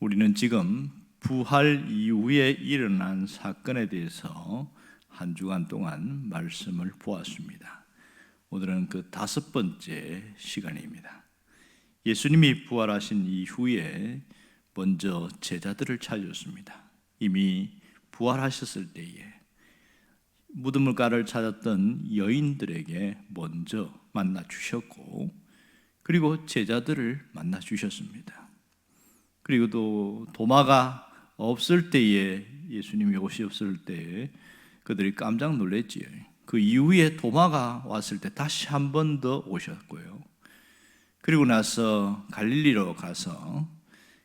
우리는 지금 부활 이후에 일어난 사건에 대해서 한 주간 동안 말씀을 보았습니다. 오늘은 그 5번째 시간입니다. 예수님이 부활하신 이후에 먼저 제자들을 찾으셨습니다. 이미 부활하셨을 때에 무드물가를 찾았던 여인들에게 먼저 만나 주셨고, 그리고 제자들을 만나 주셨습니다. 그리고 또 도마가 없을 때에, 예수님이 오셨을 때에 그들이 깜짝 놀랐지요. 그 이후에 도마가 왔을 때 다시 한 번 더 오셨고요. 그리고 나서 갈릴리로 가서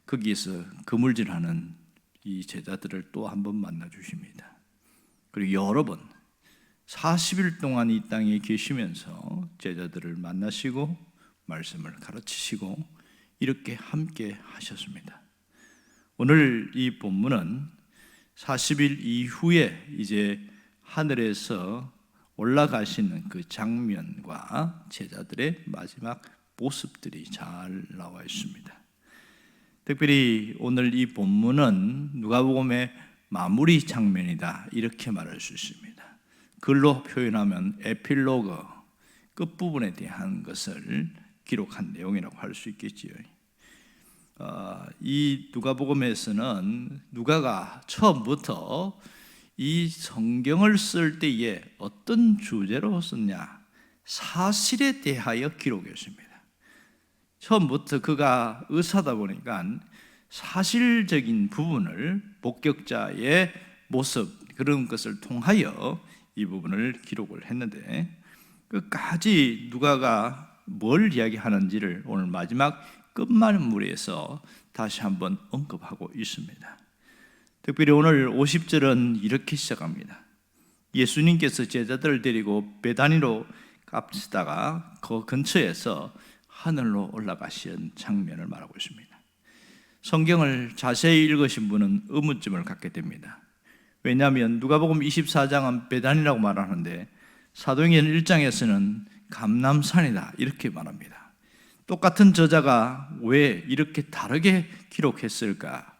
거기에서 그물질하는 이 제자들을 또 한 번 만나 주십니다. 그리고 여러 번 40일 동안 이 땅에 계시면서 제자들을 만나시고 말씀을 가르치시고 이렇게 함께 하셨습니다. 오늘 이 본문은 40일 이후에 이제 하늘에서 올라가시는 그 장면과 제자들의 마지막 모습들이 잘 나와 있습니다. 특별히 오늘 이 본문은 누가복음의 마무리 장면이다, 이렇게 말할 수 있습니다. 글로 표현하면 에필로그, 끝부분에 대한 것을 기록한 내용이라고 할 수 있겠지요. 이 누가복음에서는 누가가 처음부터 이 성경을 쓸 때에 어떤 주제로 썼냐, 사실에 대하여 기록했습니다. 처음부터 그가 의사다 보니까 사실적인 부분을, 목격자의 모습, 그런 것을 통하여 이 부분을 기록을 했는데, 끝까지 누가가 뭘 이야기하는지를 오늘 마지막 끝마무리에서 다시 한번 언급하고 있습니다. 특별히 오늘 50절은 이렇게 시작합니다. 예수님께서 제자들을 데리고 베다니로 가시다가 그 근처에서 하늘로 올라가신 장면을 말하고 있습니다. 성경을 자세히 읽으신 분은 의문점을 갖게 됩니다. 왜냐하면 누가복음 24장은 베다니라고 말하는데 사도행전 1장에서는 감람산이다, 이렇게 말합니다. 똑같은 저자가 왜 이렇게 다르게 기록했을까?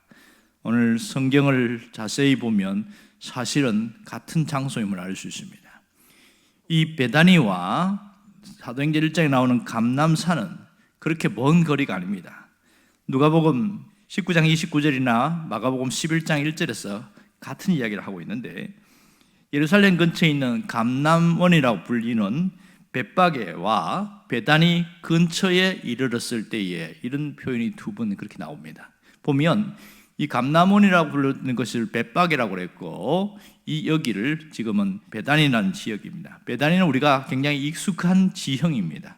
오늘 성경을 자세히 보면 사실은 같은 장소임을 알 수 있습니다. 이 베다니와 사도행전 1장에 나오는 감람산은 그렇게 먼 거리가 아닙니다. 누가복음 19장 29절이나 마가복음 11장 1절에서 같은 이야기를 하고 있는데, 예루살렘 근처에 있는 감람원이라고 불리는 벳바게와 베다니 근처에 이르렀을 때에, 이런 표현이 두 번 그렇게 나옵니다. 보면 이 감람원이라고 부르는 것을 벳바게라고 그랬고, 이 여기를 지금은 베다니라는 지역입니다. 베다니는 우리가 굉장히 익숙한 지형입니다.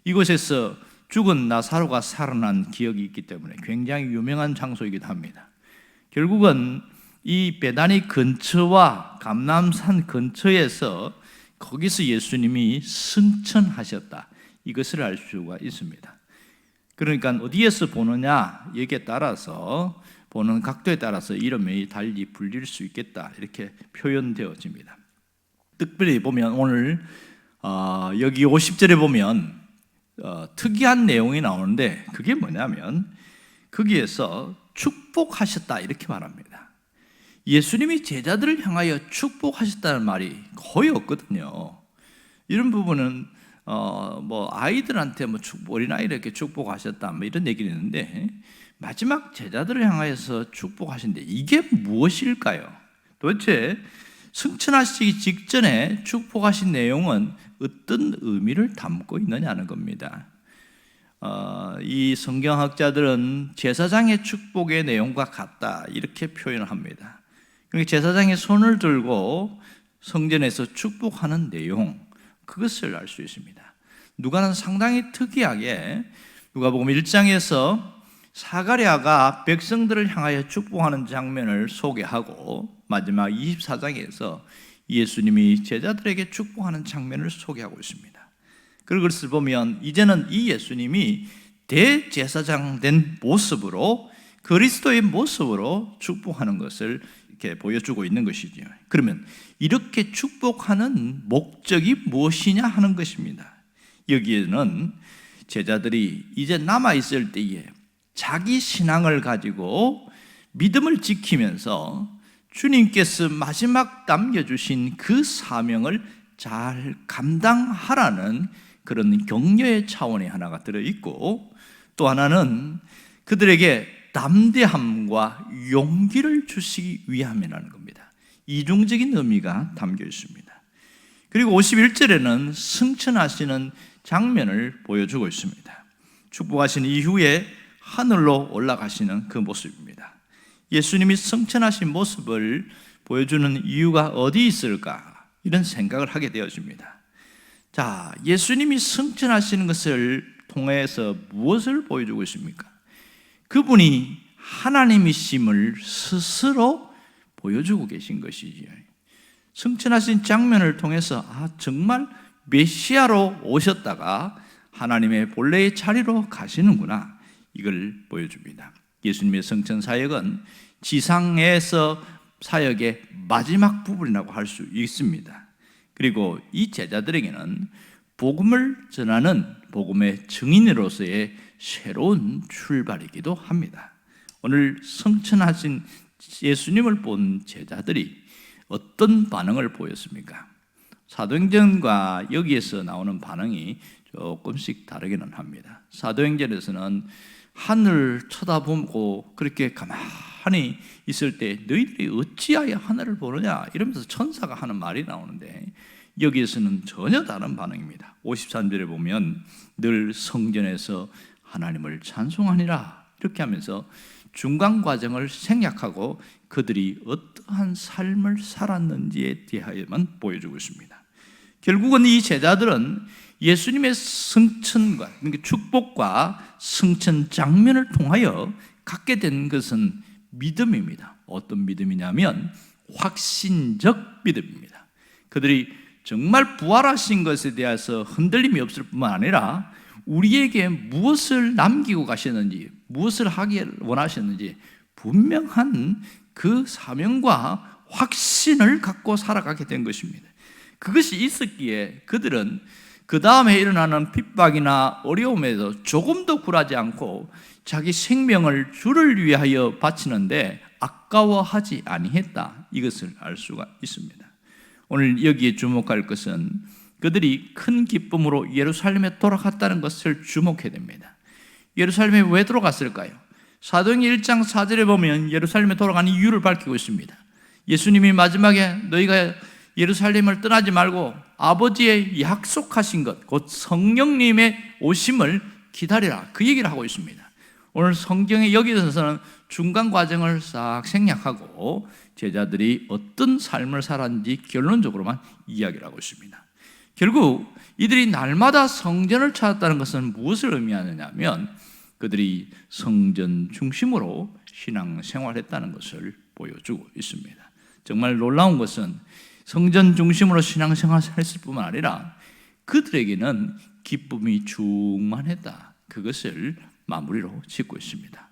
이곳에서 죽은 나사로가 살아난 기억이 있기 때문에 굉장히 유명한 장소이기도 합니다. 결국은 이 베다니 근처와 감람산 근처에서 거기서 예수님이 승천하셨다, 이것을 알 수가 있습니다. 그러니까 어디에서 보느냐, 여기에 따라서, 보는 각도에 따라서 이름이 달리 불릴 수 있겠다, 이렇게 표현되어집니다. 특별히 보면 오늘 여기 50절에 보면 특이한 내용이 나오는데, 그게 뭐냐면 거기에서 축복하셨다, 이렇게 말합니다. 예수님이 제자들을 향하여 축복하셨다는 말이 거의 없거든요. 이런 부분은 아이들한테 어린아이에게 축복하셨다, 이런 얘기를 했는데, 마지막 제자들을 향하여서 축복하신데 이게 무엇일까요? 도대체 승천하시기 직전에 축복하신 내용은 어떤 의미를 담고 있느냐는 겁니다. 이 성경학자들은 제사장의 축복의 내용과 같다, 이렇게 표현을 합니다. 그러니까 제사장이 손을 들고 성전에서 축복하는 내용, 그것을 알 수 있습니다. 누가는 상당히 특이하게 누가복음 1장에서 사가랴가 백성들을 향하여 축복하는 장면을 소개하고, 마지막 24장에서 예수님이 제자들에게 축복하는 장면을 소개하고 있습니다. 그것을 보면 이제는 이 예수님이 대제사장 된 모습으로, 그리스도의 모습으로 축복하는 것을 이렇게 보여주고 있는 것이죠. 그러면 이렇게 축복하는 목적이 무엇이냐 하는 것입니다. 여기에는 제자들이 이제 남아있을 때에 자기 신앙을 가지고 믿음을 지키면서 주님께서 마지막 남겨주신 그 사명을 잘 감당하라는 그런 격려의 차원이 하나가 들어있고, 또 하나는 그들에게 담대함과 용기를 주시기 위함이라는 겁니다. 이중적인 의미가 담겨 있습니다. 그리고 51절에는 승천하시는 장면을 보여주고 있습니다. 축복하신 이후에 하늘로 올라가시는 그 모습입니다. 예수님이 승천하신 모습을 보여주는 이유가 어디 있을까? 이런 생각을 하게 되어집니다. 자, 예수님이 승천하시는 것을 통해서 무엇을 보여주고 있습니까? 그분이 하나님이심을 스스로 보여주고 계신 것이지요. 승천하신 장면을 통해서 정말 메시아로 오셨다가 하나님의 본래의 자리로 가시는구나, 이걸 보여줍니다. 예수님의 승천 사역은 지상에서 사역의 마지막 부분이라고 할 수 있습니다. 그리고 이 제자들에게는 복음을 전하는 복음의 증인으로서의 새로운 출발이기도 합니다. 오늘 승천하신 예수님을 본 제자들이 어떤 반응을 보였습니까? 사도행전과 여기에서 나오는 반응이 조금씩 다르기는 합니다. 사도행전에서는 하늘 쳐다보고 그렇게 가만히 있을 때 너희들이 어찌하여 하늘을 보느냐 이러면서 천사가 하는 말이 나오는데, 여기에서는 전혀 다른 반응입니다. 53절에 보면 늘 성전에서 하나님을 찬송하니라 이렇게 하면서 중간 과정을 생략하고 그들이 어떠한 삶을 살았는지에 대하여만 보여주고 있습니다. 결국은 이 제자들은 예수님의 승천과, 그러니까 축복과 승천 장면을 통하여 갖게 된 것은 믿음입니다. 어떤 믿음이냐면 확신적 믿음입니다. 그들이 정말 부활하신 것에 대해서 흔들림이 없을 뿐만 아니라 우리에게 무엇을 남기고 가셨는지, 무엇을 하길 원하셨는지 분명한 그 사명과 확신을 갖고 살아가게 된 것입니다. 그것이 있었기에 그들은 그 다음에 일어나는 핍박이나 어려움에도 조금도 굴하지 않고 자기 생명을 주를 위하여 바치는데 아까워하지 아니했다, 이것을 알 수가 있습니다. 오늘 여기에 주목할 것은 그들이 큰 기쁨으로 예루살렘에 돌아갔다는 것을 주목해야 됩니다. 예루살렘에 왜 돌아갔을까요? 사도행전 1장 4절에 보면 예루살렘에 돌아가는 이유를 밝히고 있습니다. 예수님이 마지막에 너희가 예루살렘을 떠나지 말고 아버지의 약속하신 것, 곧 성령님의 오심을 기다리라, 그 얘기를 하고 있습니다. 오늘 성경에 여기서는 중간 과정을 싹 생략하고 제자들이 어떤 삶을 살았는지 결론적으로만 이야기를 하고 있습니다. 결국 이들이 날마다 성전을 찾았다는 것은 무엇을 의미하느냐 하면 그들이 성전 중심으로 신앙생활했다는 것을 보여주고 있습니다. 정말 놀라운 것은 성전 중심으로 신앙생활했을 뿐만 아니라 그들에게는 기쁨이 충만했다, 그것을 마무리로 짓고 있습니다.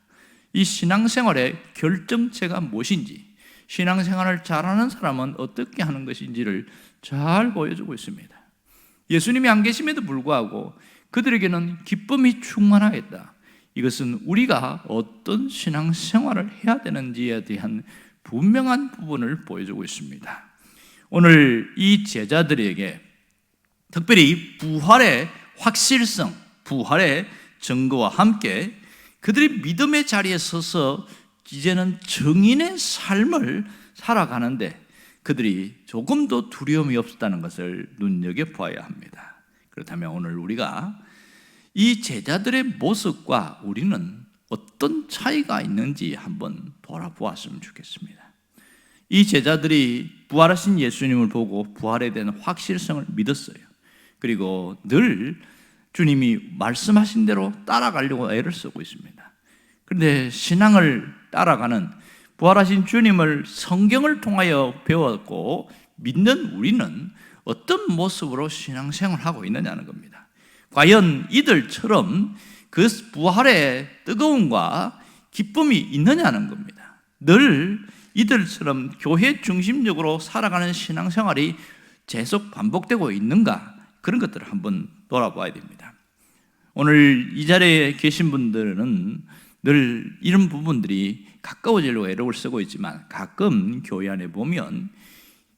이 신앙생활의 결정체가 무엇인지, 신앙생활을 잘하는 사람은 어떻게 하는 것인지를 잘 보여주고 있습니다. 예수님이 안 계심에도 불구하고 그들에게는 기쁨이 충만하였다. 이것은 우리가 어떤 신앙생활을 해야 되는지에 대한 분명한 부분을 보여주고 있습니다. 오늘 이 제자들에게 특별히 부활의 확실성, 부활의 증거와 함께 그들이 믿음의 자리에 서서 이제는 증인의 삶을 살아가는데 그들이 조금도 두려움이 없었다는 것을 눈여겨봐야 합니다. 그렇다면 오늘 우리가 이 제자들의 모습과 우리는 어떤 차이가 있는지 한번 돌아보았으면 좋겠습니다. 이 제자들이 부활하신 예수님을 보고 부활에 대한 확실성을 믿었어요. 그리고 늘 주님이 말씀하신 대로 따라가려고 애를 쓰고 있습니다. 그런데 신앙을 따라가는 부활하신 주님을 성경을 통하여 배웠고 믿는 우리는 어떤 모습으로 신앙생활을 하고 있느냐는 겁니다. 과연 이들처럼 그 부활의 뜨거움과 기쁨이 있느냐는 겁니다. 늘 이들처럼 교회 중심적으로 살아가는 신앙생활이 계속 반복되고 있는가, 그런 것들을 한번 돌아봐야 됩니다. 오늘 이 자리에 계신 분들은 늘 이런 부분들이 가까워지려고 애를 쓰고 있지만 가끔 교회 안에 보면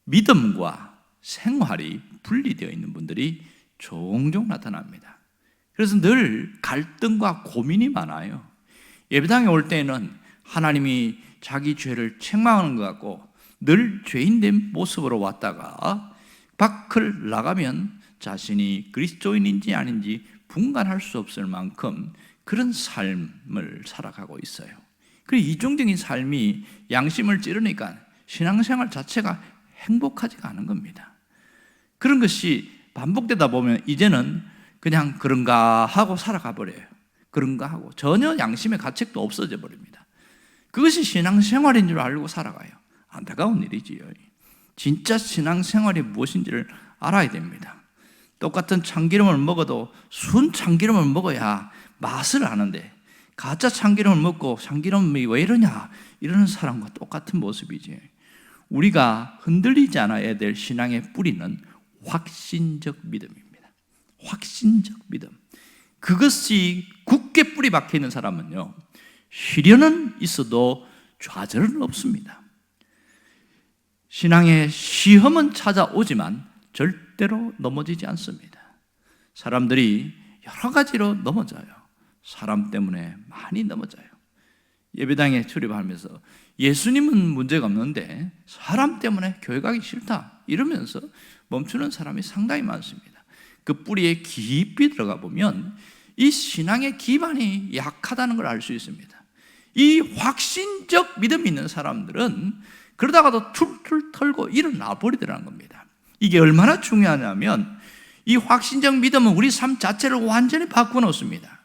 믿음과 생활이 분리되어 있는 분들이 종종 나타납니다. 그래서 늘 갈등과 고민이 많아요. 예배당에 올 때는 하나님이 자기 죄를 책망하는 것 같고 늘 죄인된 모습으로 왔다가 밖을 나가면 자신이 그리스도인인지 아닌지 분간할 수 없을 만큼 그런 삶을 살아가고 있어요. 그리고 이중적인 삶이 양심을 찌르니까 신앙생활 자체가 행복하지가 않은 겁니다. 그런 것이 반복되다 보면 이제는 그냥 그런가 하고 살아가 버려요. 그런가 하고 전혀 양심의 가책도 없어져 버립니다. 그것이 신앙생활인 줄 알고 살아가요. 안타까운 일이지요. 진짜 신앙생활이 무엇인지를 알아야 됩니다. 똑같은 참기름을 먹어도 순 참기름을 먹어야 맛을 아는데 가짜 참기름을 먹고 참기름이 왜 이러냐 이러는 사람과 똑같은 모습이지. 우리가 흔들리지 않아야 될 신앙의 뿌리는 확신적 믿음입니다. 확신적 믿음. 그것이 굳게 뿌리 박혀 있는 사람은요, 시련은 있어도 좌절은 없습니다. 신앙의 시험은 찾아오지만 절대로 넘어지지 않습니다. 사람들이 여러 가지로 넘어져요. 사람 때문에 많이 넘어져요. 예배당에 출입하면서 예수님은 문제가 없는데 사람 때문에 교회 가기 싫다 이러면서 멈추는 사람이 상당히 많습니다. 그 뿌리에 깊이 들어가 보면 이 신앙의 기반이 약하다는 걸 알 수 있습니다. 이 확신적 믿음이 있는 사람들은 그러다가도 툴툴 털고 일어나 버리더라는 겁니다. 이게 얼마나 중요하냐면 이 확신적 믿음은 우리 삶 자체를 완전히 바꾸어 놓습니다.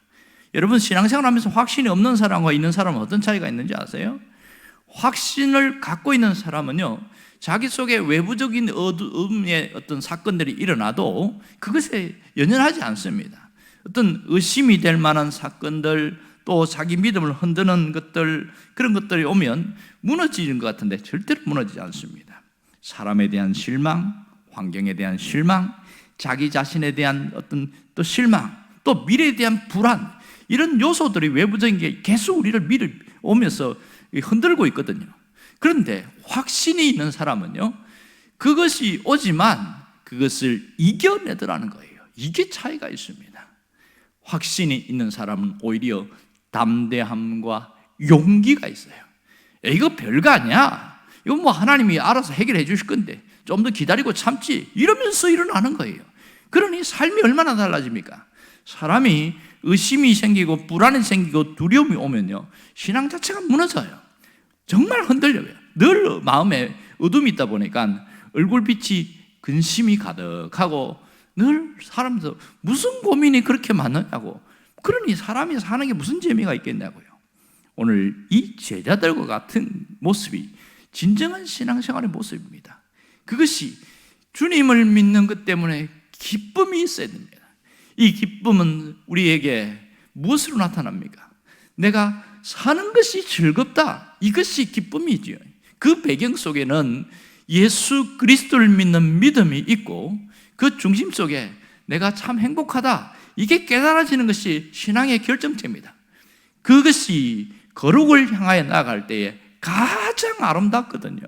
여러분 신앙생활 하면서 확신이 없는 사람과 있는 사람은 어떤 차이가 있는지 아세요? 확신을 갖고 있는 사람은요, 자기 속에 외부적인 어둠의 어떤 사건들이 일어나도 그것에 연연하지 않습니다. 어떤 의심이 될 만한 사건들, 또 자기 믿음을 흔드는 것들, 그런 것들이 오면 무너지는 것 같은데 절대로 무너지지 않습니다. 사람에 대한 실망, 환경에 대한 실망, 자기 자신에 대한 어떤 또 실망, 또 미래에 대한 불안, 이런 요소들이 외부적인 게 계속 우리를 밀어오면서 흔들고 있거든요. 그런데 확신이 있는 사람은요, 그것이 오지만 그것을 이겨내더라는 거예요. 이게 차이가 있습니다. 확신이 있는 사람은 오히려 담대함과 용기가 있어요. 이거 별거 아니야. 이거 뭐 하나님이 알아서 해결해 주실 건데 좀 더 기다리고 참지, 이러면서 일어나는 거예요. 그러니 삶이 얼마나 달라집니까? 사람이 의심이 생기고 불안이 생기고 두려움이 오면요, 신앙 자체가 무너져요. 정말 흔들려요. 늘 마음에 어둠이 있다 보니까 얼굴빛이 근심이 가득하고 늘 사람들 무슨 고민이 그렇게 많느냐고. 그러니 사람이 사는 게 무슨 재미가 있겠냐고요. 오늘 이 제자들과 같은 모습이 진정한 신앙생활의 모습입니다. 그것이 주님을 믿는 것 때문에 기쁨이 있어야 됩니다. 이 기쁨은 우리에게 무엇으로 나타납니까? 내가 사는 것이 즐겁다, 이것이 기쁨이지요. 그 배경 속에는 예수 그리스도를 믿는 믿음이 있고 그 중심 속에 내가 참 행복하다, 이게 깨달아지는 것이 신앙의 결정체입니다. 그것이 거룩을 향하여 나아갈 때에 가장 아름답거든요.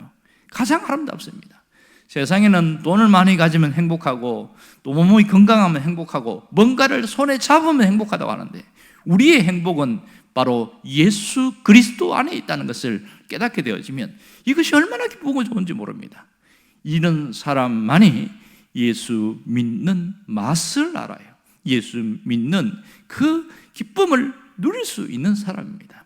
가장 아름답습니다. 세상에는 돈을 많이 가지면 행복하고 또 몸이 건강하면 행복하고 뭔가를 손에 잡으면 행복하다고 하는데, 우리의 행복은 바로 예수 그리스도 안에 있다는 것을 깨닫게 되어지면 이것이 얼마나 기쁘고 좋은지 모릅니다. 이런 사람만이 예수 믿는 맛을 알아요. 예수 믿는 그 기쁨을 누릴 수 있는 사람입니다.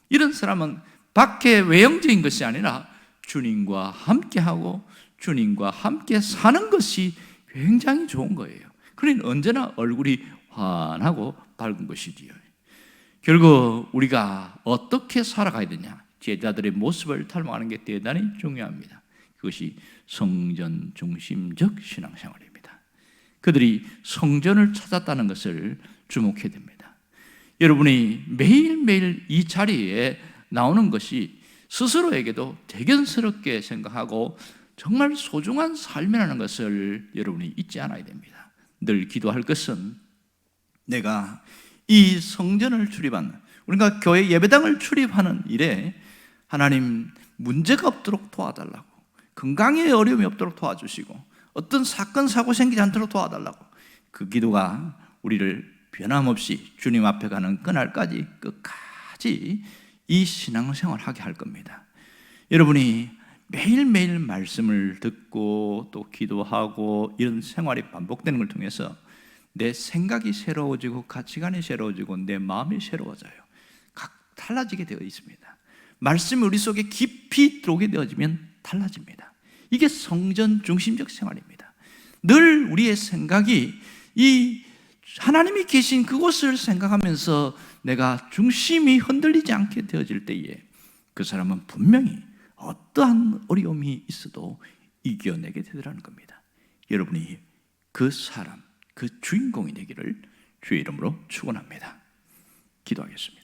이런 사람은 밖에 외형적인 것이 아니라 주님과 함께하고 주님과 함께 사는 것이 굉장히 좋은 거예요. 그러니 언제나 얼굴이 환하고 밝은 것이지요. 결국 우리가 어떻게 살아가야 되냐, 제자들의 모습을 닮아가는 게 대단히 중요합니다. 그것이 성전 중심적 신앙생활입니다. 그들이 성전을 찾았다는 것을 주목해야 됩니다. 여러분이 매일매일 이 자리에 나오는 것이 스스로에게도 대견스럽게 생각하고 정말 소중한 삶이라는 것을 여러분이 잊지 않아야 됩니다. 늘 기도할 것은 내가 이 성전을 출입한 우리가 교회 예배당을 출입하는 일에 하나님 문제가 없도록 도와달라고, 건강에 어려움이 없도록 도와주시고 어떤 사건 사고 생기지 않도록 도와달라고, 그 기도가 우리를 변함없이 주님 앞에 가는 그날까지 끝까지 이 신앙생활을 하게 할 겁니다. 여러분이 매일매일 말씀을 듣고 또 기도하고 이런 생활이 반복되는 걸 통해서 내 생각이 새로워지고 가치관이 새로워지고 내 마음이 새로워져요. 각 달라지게 되어 있습니다. 말씀이 우리 속에 깊이 들어오게 되어지면 달라집니다. 이게 성전 중심적 생활입니다. 늘 우리의 생각이 이 하나님이 계신 그곳을 생각하면서 내가 중심이 흔들리지 않게 되어질 때에 그 사람은 분명히 어떠한 어려움이 있어도 이겨내게 되더라는 겁니다. 여러분이 그 사람, 그 주인공이 되기를 주의 이름으로 축원합니다. 기도하겠습니다.